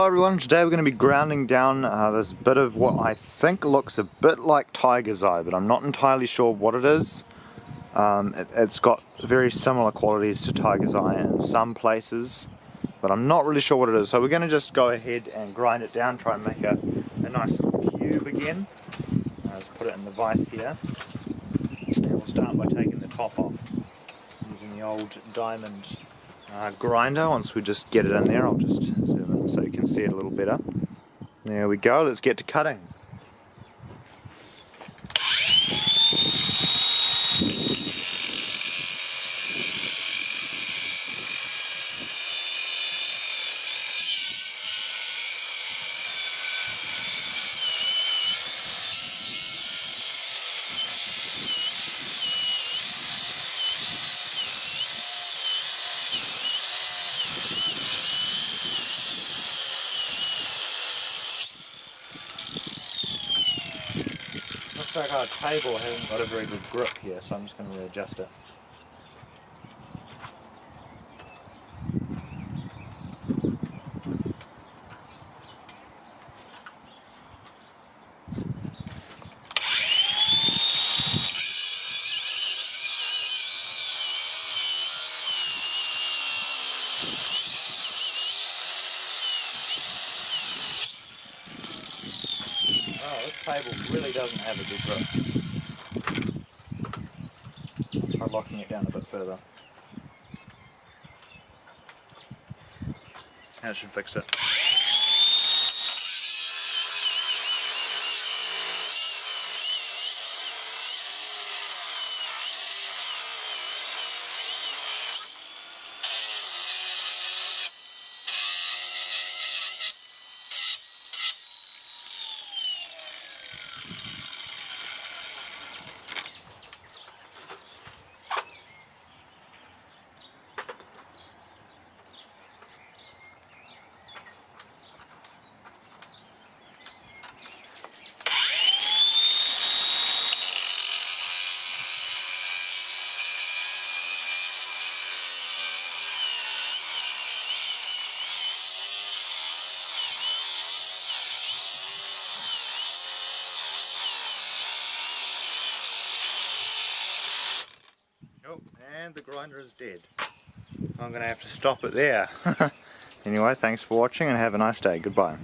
Hello everyone, today we're going to be grounding down this bit of what I think looks a bit like tiger's eye, but I'm not entirely sure what it is. It's got very similar qualities to tiger's eye in some places, but I'm not really sure what it is. So we're going to just go ahead and grind it down, try and make a nice little cube again. Let's put it in the vise here. And we'll start by taking the top off using the old diamond grinder. Once we just get it in there, I'll just zoom in so you can see it a little better. There we go, let's get to cutting. Looks like our table hasn't got a very good grip here, so I'm just going to readjust it. Oh, this table really doesn't have a good grip. Try locking it down a bit further. That should fix it. Oh, and the grinder is dead. I'm going to have to stop it there. Anyway, thanks for watching and have a nice day. Goodbye.